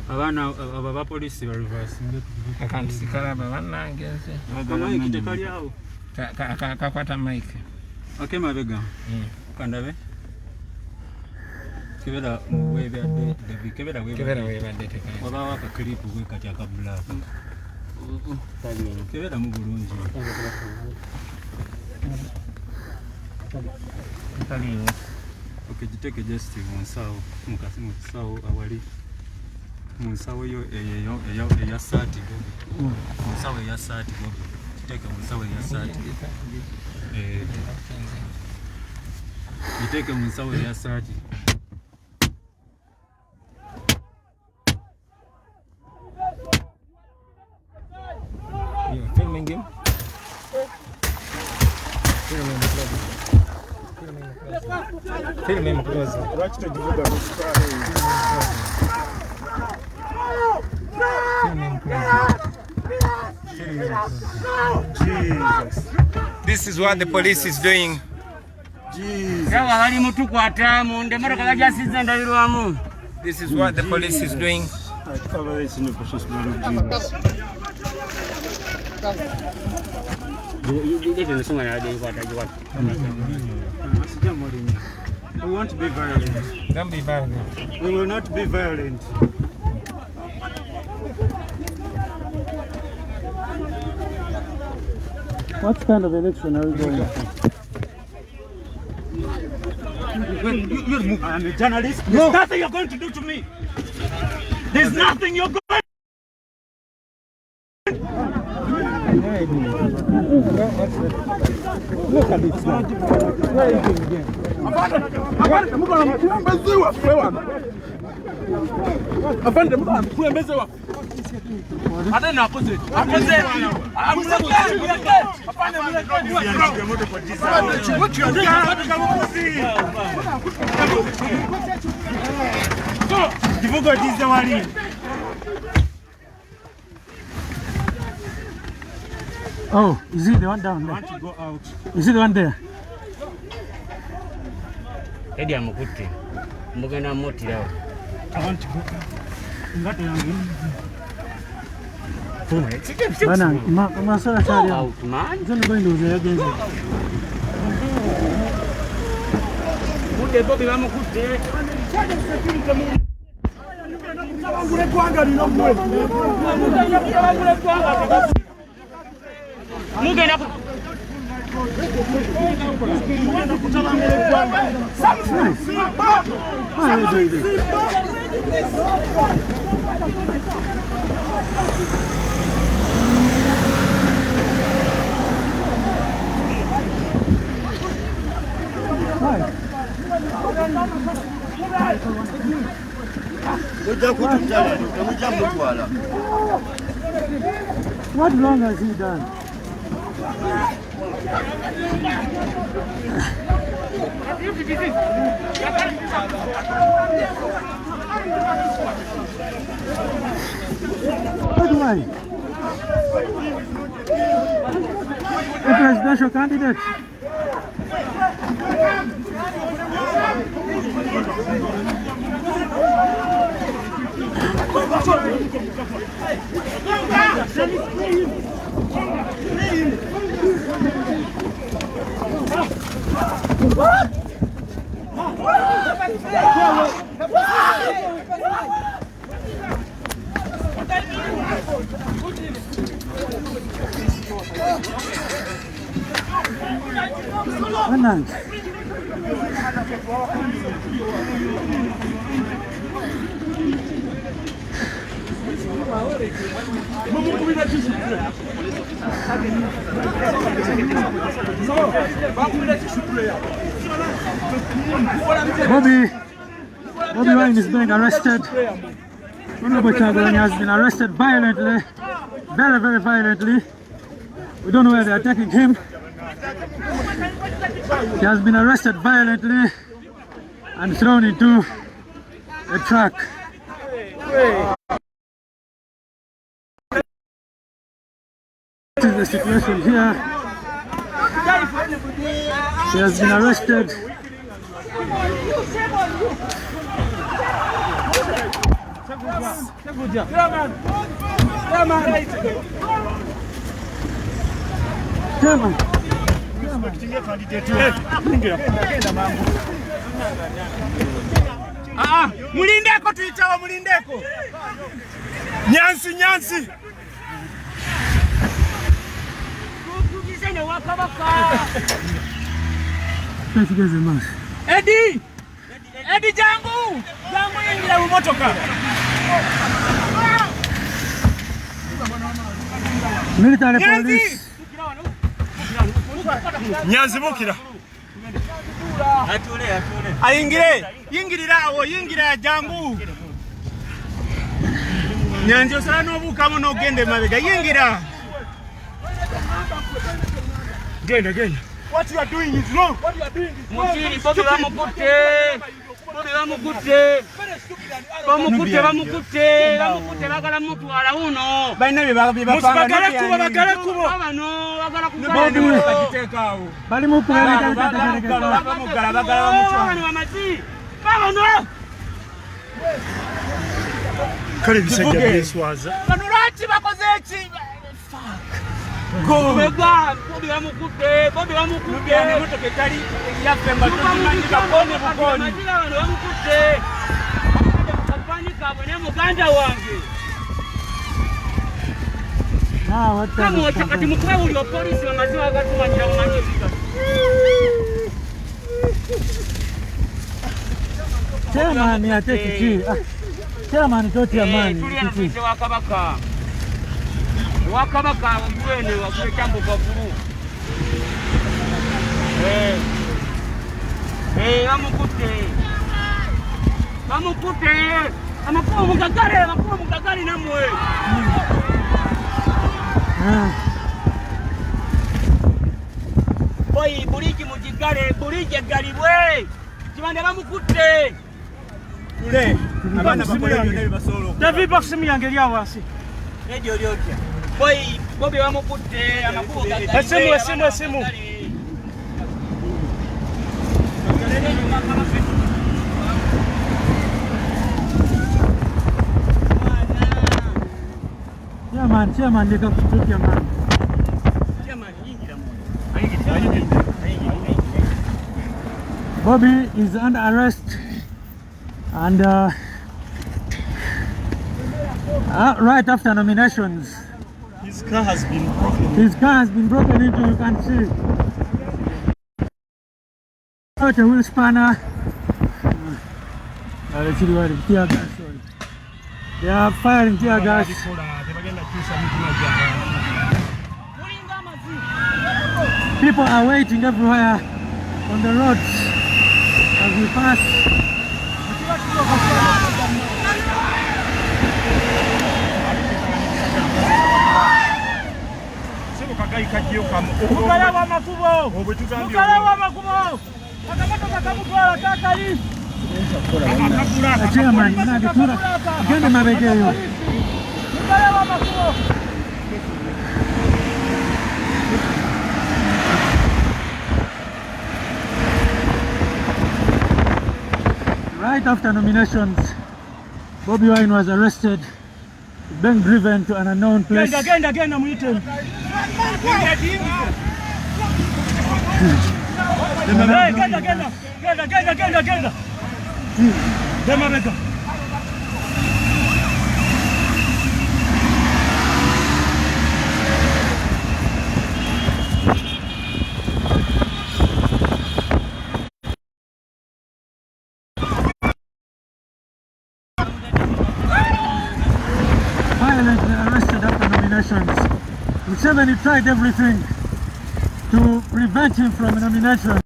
Abana aba police bali basinga akantu sikalaba bannangenze kamaiki tekali awo kakwata mike mabega kandabe kebera webadde kebera webadde tekali obawo akakiripu gwe kati akabula kebera mu bulungi giteke just munsawo mukasi munsawo awali munsawo yo eya saati munsawo eya saati giteke munsawo eya saati giteke munsawo eya saati filming him. Film him close. Watch the Divuga. Jesus. This is what the police is doing. Jesus. This is what the police is doing. I cover this in the precious blood of Jesus. We won't be violent. Don't be violent. We will not be violent. What kind of election are we going to? I'm a journalist. There's nothing you're going to do to me. There's nothing you're going to do. Look at this man. Where are you going again? Oh, is it the one down there? I want to go out. Is it the one there? I want to go out. Out, man. It's only going to be against What wrong has he done? What do I? A presidential candidate. What? Bobby Wine is being arrested. Honorable Kyagulanyi has been arrested violently, very, very violently. We don't know where they are taking him. He has been arrested violently and thrown into a truck. This is the situation here. He has been arrested. Mulindeko tuitawo mulindeko. Nyansi. Tukizene wakabaka. Edi jangu yingira mu motoka. Military police. Nyanzi bukira. Atule. Yingira jangu. Nyanzi osala nobuka muno ogende mabega yingira. Genda. What you are doing is wrong. Mutiri Bobi bamukute bagala mutwala uno. Baina bagala kubo. Abano bagala kubala bakitekawo. Bali mu bagala bamutwala. Bamazi. Babano. Kale bisajja biswaza. Banulati bakoze eki. Go. Bobi bamukute. Ne motoka etali yafemba tumanyi bakone bukoni. Bamukute. Kapani kabone muganda wange. Kama wakati mkuu uli wa polisi wamaziwa wakatuma njia umanyika. Chairman ya TTT. Chairman toti amani. TTT wakabaka mwene wakule chambo kwa furu. Bamukute. Amakuwa mugagari namwe. Boy buliji mujigale bulije galibwe. Kibanda bamukute. Tule. Abana bakole byonna basolo. David baksimu yange lya wansi. Radio lyotya. Bobi bamukute amakuwa gagari. Esimu. Chairman, they got to take your man. Bobi is under arrest and right after nominations. His car has been broken into, you can see. Out a wheel spanner. Let's see what tear gas. They are firing tear gas. People are waiting everywhere on the roads as we pass. Chairman, gende mabegeyo. Right after nominations, Bobi Wine was arrested, being driven to an unknown place. Genda mwite. Genda. Dema beka. Violently arrested after nominations. Museveni tried everything to prevent him from a nomination.